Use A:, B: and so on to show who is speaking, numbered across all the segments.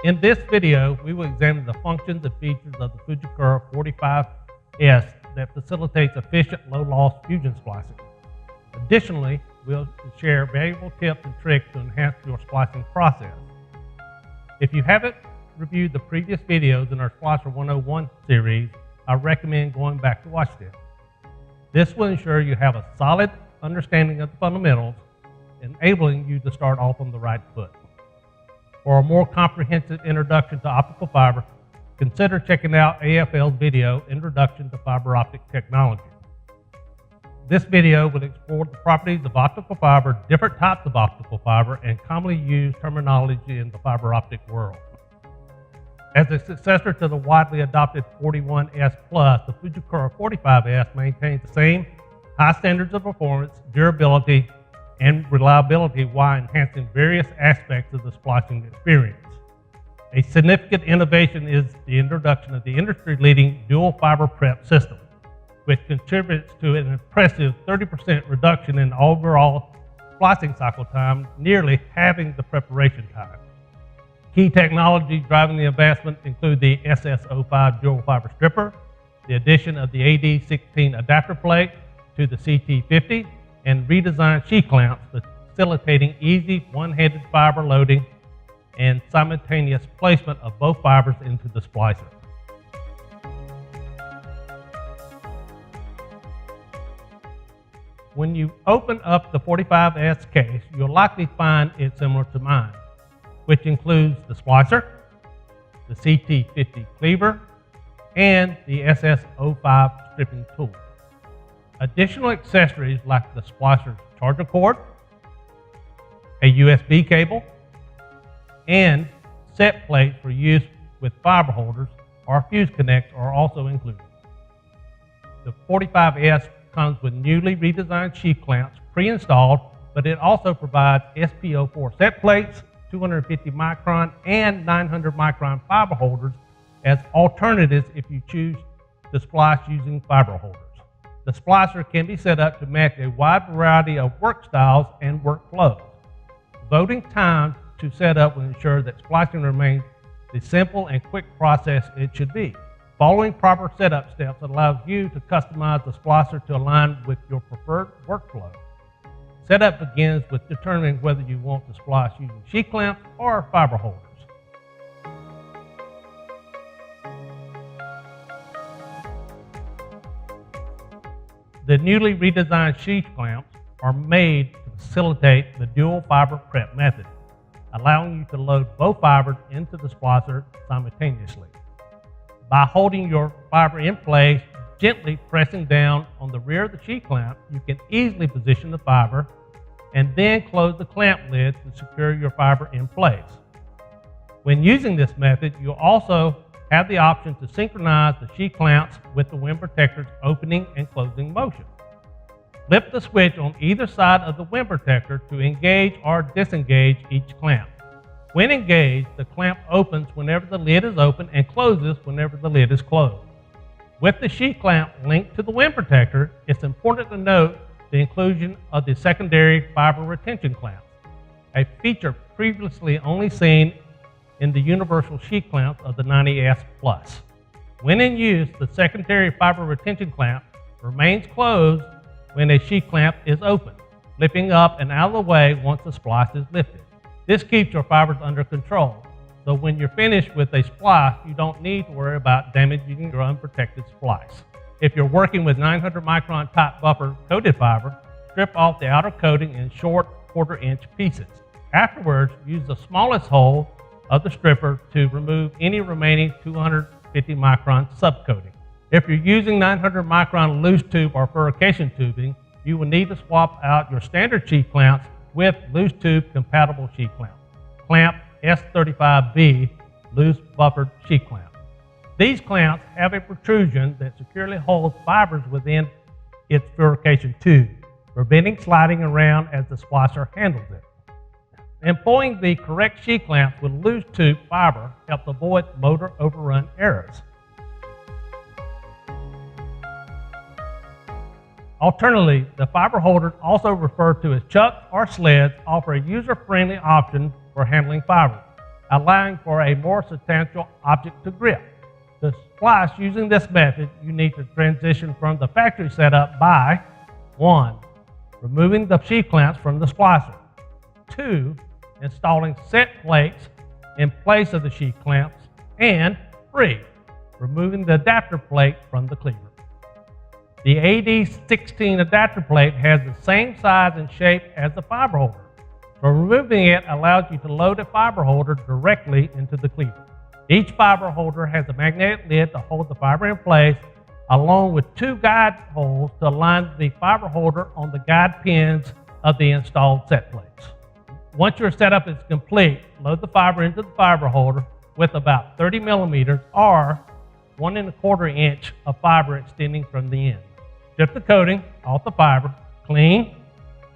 A: In this video, we will examine the functions and features of the Fujikura 45S that facilitates efficient low-loss fusion splicing. Additionally, we'll share valuable tips and tricks to enhance your splicing process. If you haven't reviewed the previous videos in our Splicer 101 series, I recommend going back to watch them. This will ensure you have a solid understanding of the fundamentals, enabling you to start off on the right foot. For a more comprehensive introduction to optical fiber, consider checking out AFL's video, Introduction to Fiber Optic Technology. This video will explore the properties of optical fiber, different types of optical fiber, and commonly used terminology in the fiber optic world. As a successor to the widely adopted 41S Plus, the Fujikura 45S maintains the same high standards of performance, durability, and reliability while enhancing various aspects of the splicing experience. A significant innovation is the introduction of the industry-leading dual fiber prep system, which contributes to an impressive 30% reduction in overall splicing cycle time, nearly halving the preparation time. Key technologies driving the advancement include the SS05 dual fiber stripper, the addition of the AD16 adapter plate to the CT50, and redesigned sheet clamps, facilitating easy one-handed fiber loading and simultaneous placement of both fibers into the splicer. When you open up the 45S case, you'll likely find it similar to mine, which includes the splicer, the CT50 cleaver, and the SS05 stripping tool. Additional accessories like the splicer's charger cord, a USB cable, and set plates for use with fiber holders or fuse connects are also included. The 45S comes with newly redesigned sheet clamps pre-installed, but it also provides SP04 set plates, 250 micron and 900 micron fiber holders as alternatives if you choose to splice using fiber holders. The splicer can be set up to match a wide variety of work styles and workflows. Devoting time to set up will ensure that splicing remains the simple and quick process it should be. Following proper setup steps allows you to customize the splicer to align with your preferred workflow. Setup begins with determining whether you want to splice using sheet clamps or fiber holders. The newly redesigned sheet clamps are made to facilitate the dual fiber prep method, allowing you to load both fibers into the splicer simultaneously. By holding your fiber in place, gently pressing down on the rear of the sheet clamp, you can easily position the fiber and then close the clamp lid to secure your fiber in place. When using this method, you'll also have the option to synchronize the sheet clamps with the wind protector's opening and closing motion. Flip the switch on either side of the wind protector to engage or disengage each clamp. When engaged, the clamp opens whenever the lid is open and closes whenever the lid is closed. With the sheet clamp linked to the wind protector, it's important to note the inclusion of the secondary fiber retention clamp, a feature previously only seen in the universal sheet clamp of the 90S Plus. When in use, the secondary fiber retention clamp remains closed when a sheet clamp is open, flipping up and out of the way once the splice is lifted. This keeps your fibers under control, so when you're finished with a splice, you don't need to worry about damaging your unprotected splice. If you're working with 900 micron top buffer coated fiber, strip off the outer coating in short 1/4 inch pieces. Afterwards, use the smallest hole of the stripper to remove any remaining 250 micron subcoating. If you're using 900 micron loose tube or furrication tubing, you will need to swap out your standard sheet clamps with loose tube compatible sheet clamp. Clamp S35B loose buffered sheet clamp. These clamps have a protrusion that securely holds fibers within its furrication tube, preventing sliding around as the splicer handles it. Employing the correct sheet clamps with loose tube fiber helps avoid motor overrun errors. Alternatively, the fiber holders, also referred to as chucks or sleds, offer a user-friendly option for handling fibers, allowing for a more substantial object to grip. To splice using this method, you need to transition from the factory setup by 1. Removing the sheath clamps from the splicer. 2. Installing set plates in place of the sheath clamps. And 3. Removing the adapter plate from the cleaver. The AD16 adapter plate has the same size and shape as the fiber holder, so removing it allows you to load a fiber holder directly into the cleaver. Each fiber holder has a magnetic lid to hold the fiber in place, along with 2 guide holes to align the fiber holder on the guide pins of the installed set plates. Once your setup is complete, load the fiber into the fiber holder with about 30 millimeters or 1 1/4 inch of fiber extending from the end. Strip the coating off the fiber, clean,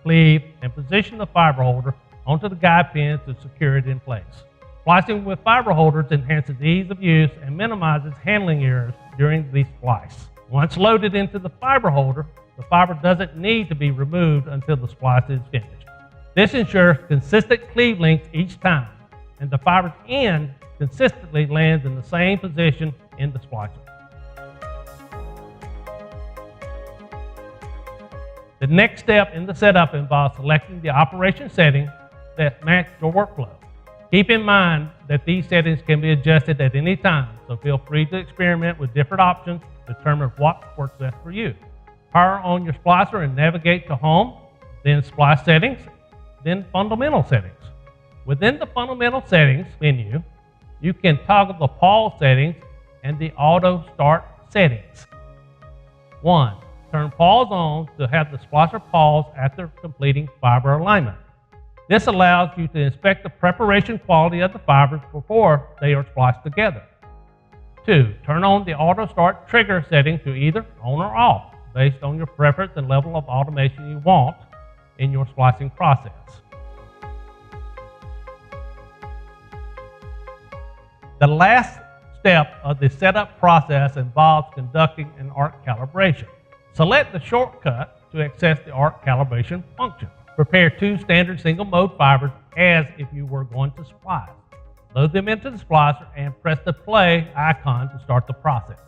A: sleeve, and position the fiber holder onto the guide pins to secure it in place. Splicing with fiber holders enhances ease of use and minimizes handling errors during the splice. Once loaded into the fiber holder, the fiber doesn't need to be removed until the splice is finished. This ensures consistent cleave length each time, and the fiber's end consistently lands in the same position in the splicer. The next step in the setup involves selecting the operation settings that match your workflow. Keep in mind that these settings can be adjusted at any time, so feel free to experiment with different options to determine what works best for you. Power on your splicer and navigate to Home, then Splice Settings, then Fundamental Settings. Within the Fundamental Settings menu, you can toggle the pause settings and the auto start settings. 1. Turn pause on to have the splicer pause after completing fiber alignment. This allows you to inspect the preparation quality of the fibers before they are spliced together. 2. Turn on the auto start trigger setting to either on or off based on your preference and level of automation you want in your splicing process. The last step of the setup process involves conducting an arc calibration. Select the shortcut to access the arc calibration function. Prepare 2 standard single-mode fibers as if you were going to splice. Load them into the splicer and press the play icon to start the process.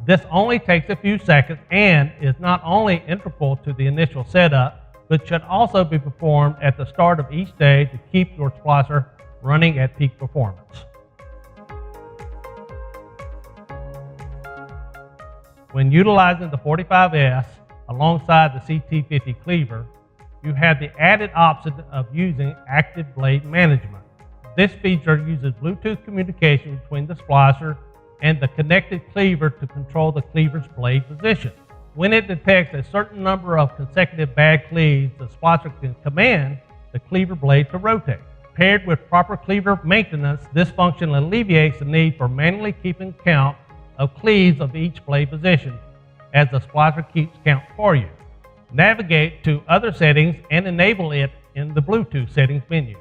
A: This only takes a few seconds and is not only integral to the initial setup, but should also be performed at the start of each day to keep your splicer running at peak performance. When utilizing the 45S alongside the CT50 cleaver, you have the added option of using active blade management. This feature uses Bluetooth communication between the splicer and the connected cleaver to control the cleaver's blade position. When it detects a certain number of consecutive bad cleaves, the splicer can command the cleaver blade to rotate. Paired with proper cleaver maintenance, this function alleviates the need for manually keeping count of cleaves of each blade position, as the splicer keeps count for you. Navigate to other settings and enable it in the Bluetooth settings menu.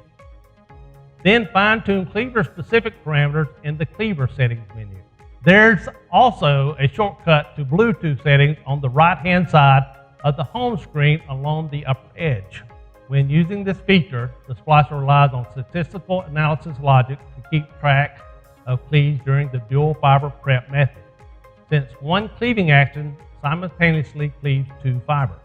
A: Then fine-tune cleaver-specific parameters in the cleaver settings menu. There's also a shortcut to Bluetooth settings on the right-hand side of the home screen along the upper edge. When using this feature, the splicer relies on statistical analysis logic to keep track of cleaves during the dual fiber prep method, since one cleaving action simultaneously cleaves 2 fibers.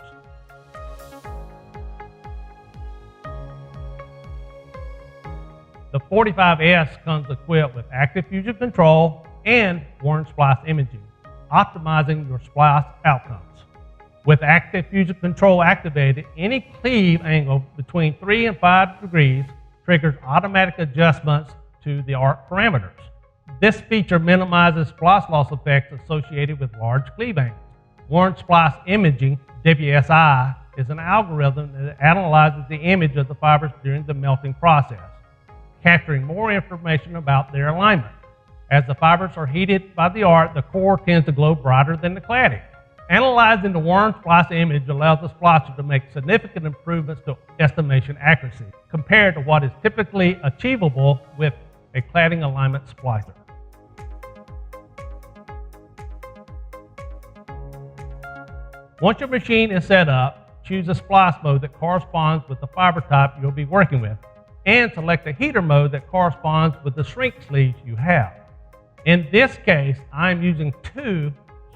A: The 45S comes equipped with active fusion control and worn splice imaging, optimizing your splice outcomes. With active fusion control activated, any cleave angle between 3 and 5 degrees triggers automatic adjustments to the arc parameters. This feature minimizes splice loss effects associated with large cleave angles. Worn splice imaging, WSI, is an algorithm that analyzes the image of the fibers during the melting process, capturing more information about their alignment. As the fibers are heated by the arc, the core tends to glow brighter than the cladding. Analyzing the worn splice image allows the splicer to make significant improvements to estimation accuracy compared to what is typically achievable with a cladding alignment splicer. Once your machine is set up, choose a splice mode that corresponds with the fiber type you'll be working with and select the heater mode that corresponds with the shrink sleeves you have. In this case, I'm using 2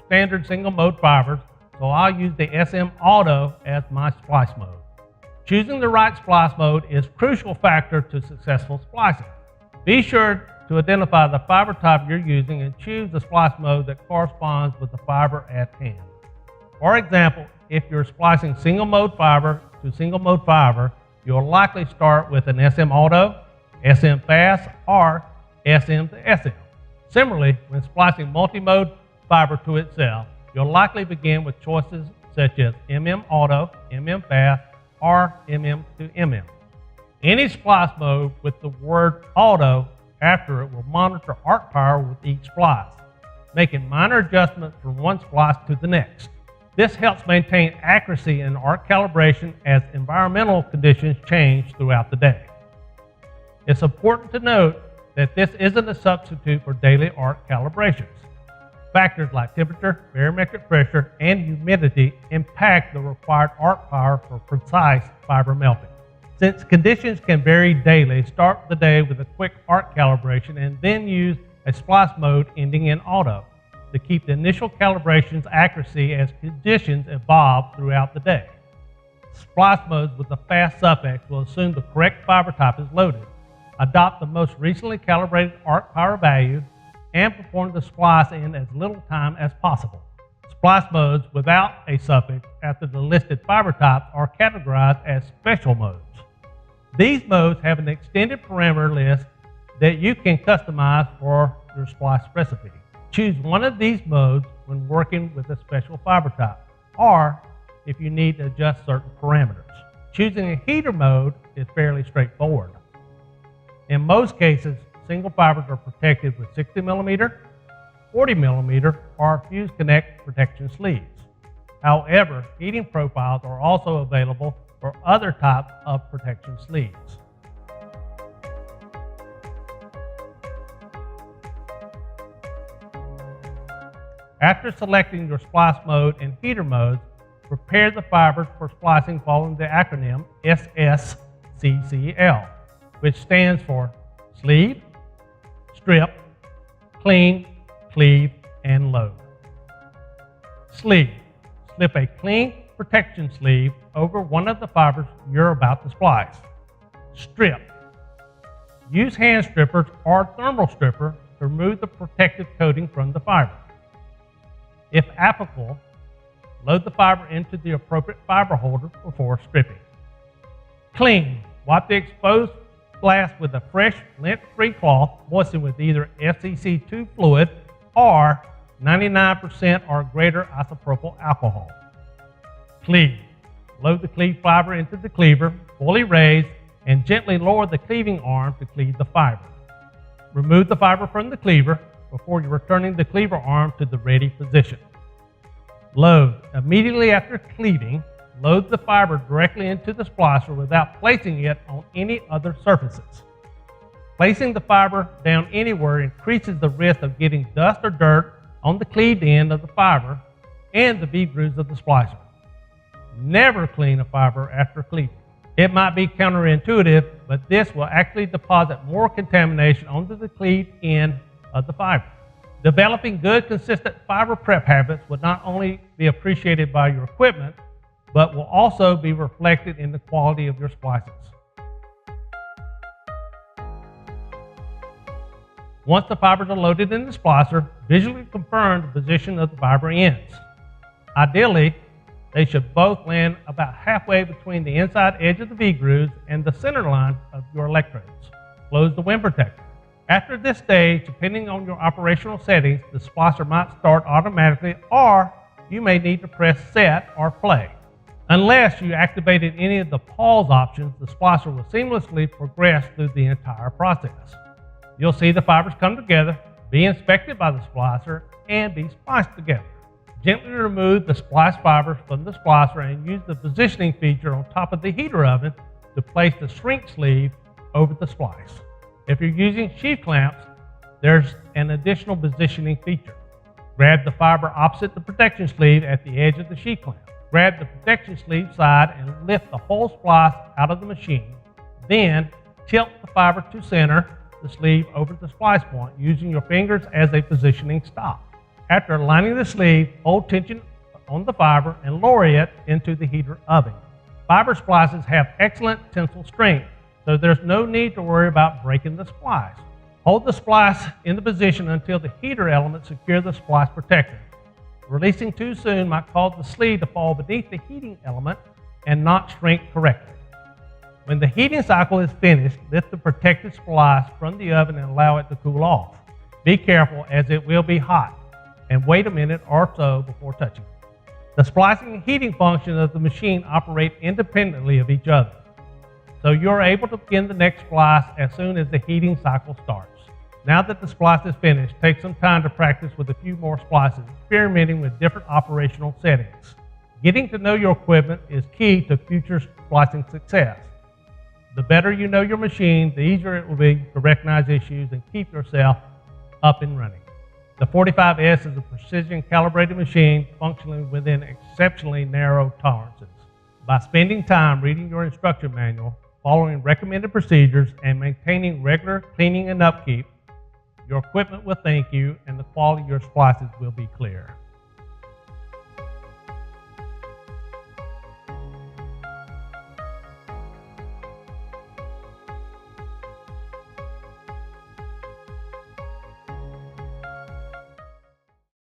A: standard single mode fibers, so I'll use the SM Auto as my splice mode. Choosing the right splice mode is a crucial factor to successful splicing. Be sure to identify the fiber type you're using and choose the splice mode that corresponds with the fiber at hand. For example, if you're splicing single mode fiber to single mode fiber, you'll likely start with an SM Auto, SM Fast, or SM to SM. Similarly, when splicing multi-mode fiber to itself, you'll likely begin with choices such as MM Auto, MM Fast, or MM to MM. Any splice mode with the word Auto after it will monitor arc power with each splice, making minor adjustments from one splice to the next. This helps maintain accuracy in arc calibration as environmental conditions change throughout the day. It's important to note that this isn't a substitute for daily arc calibrations. Factors like temperature, barometric pressure, and humidity impact the required arc power for precise fiber melting. Since conditions can vary daily, start the day with a quick arc calibration and then use a splice mode ending in auto to keep the initial calibration's accuracy as conditions evolve throughout the day. Splice modes with the fast suffix will assume the correct fiber type is loaded, adopt the most recently calibrated arc power value, and perform the splice in as little time as possible. Splice modes without a suffix after the listed fiber types are categorized as special modes. These modes have an extended parameter list that you can customize for your splice recipe. Choose one of these modes when working with a special fiber type, or if you need to adjust certain parameters. Choosing a heater mode is fairly straightforward. In most cases, single fibers are protected with 60 mm, 40 mm, or fuse connect protection sleeves. However, heating profiles are also available for other types of protection sleeves. After selecting your splice mode and heater modes, prepare the fibers for splicing following the acronym SSCCL, which stands for sleeve, strip, clean, cleave, and load. Sleeve. Slip a clean protection sleeve over one of the fibers you're about to splice. Strip. Use hand strippers or thermal stripper to remove the protective coating from the fiber. If applicable, load the fiber into the appropriate fiber holder before stripping. Clean. Wipe the exposed glass with a fresh, lint-free cloth moistened with either FCC2 fluid or 99% or greater isopropyl alcohol. Cleave. Load the cleave fiber into the cleaver, fully raise, and gently lower the cleaving arm to cleave the fiber. Remove the fiber from the cleaver before you're returning the cleaver arm to the ready position. Load. Immediately after cleaving, load the fiber directly into the splicer without placing it on any other surfaces. Placing the fiber down anywhere increases the risk of getting dust or dirt on the cleaved end of the fiber and the V-grooves of the splicer. Never clean a fiber after cleaving. It might be counterintuitive, but this will actually deposit more contamination onto the cleaved end of the fiber. Developing good, consistent fiber prep habits would not only be appreciated by your equipment, but will also be reflected in the quality of your splices. Once the fibers are loaded in the splicer, visually confirm the position of the fiber ends. Ideally, they should both land about halfway between the inside edge of the V-grooves and the center line of your electrodes. Close the wind protector. After this stage, depending on your operational settings, the splicer might start automatically, or you may need to press set or play. Unless you activated any of the pause options, the splicer will seamlessly progress through the entire process. You'll see the fibers come together, be inspected by the splicer, and be spliced together. Gently remove the spliced fibers from the splicer and use the positioning feature on top of the heater oven to place the shrink sleeve over the splice. If you're using sheath clamps, there's an additional positioning feature. Grab the fiber opposite the protection sleeve at the edge of the sheath clamp. Grab the protection sleeve side and lift the whole splice out of the machine. Then, Tilt the fiber to center the sleeve over the splice point using your fingers as a positioning stop. After aligning the sleeve, hold tension on the fiber and lower it into the heater oven. Fiber splices have excellent tensile strength, so there's no need to worry about breaking the splice. Hold the splice in the position until the heater element secures the splice protector. Releasing too soon might cause the sleeve to fall beneath the heating element and not shrink correctly. When the heating cycle is finished, lift the protected splice from the oven and allow it to cool off. Be careful as it will be hot, and wait a minute or so before touching it. The splicing and heating functions of the machine operate independently of each other, so you're able to begin the next splice as soon as the heating cycle starts. Now that the splice is finished, take some time to practice with a few more splices, experimenting with different operational settings. Getting to know your equipment is key to future splicing success. The better you know your machine, the easier it will be to recognize issues and keep yourself up and running. The 45S is a precision calibrated machine functioning within exceptionally narrow tolerances. By spending time reading your instruction manual, following recommended procedures, and maintaining regular cleaning and upkeep, your equipment will thank you and the quality of your splices will be clear.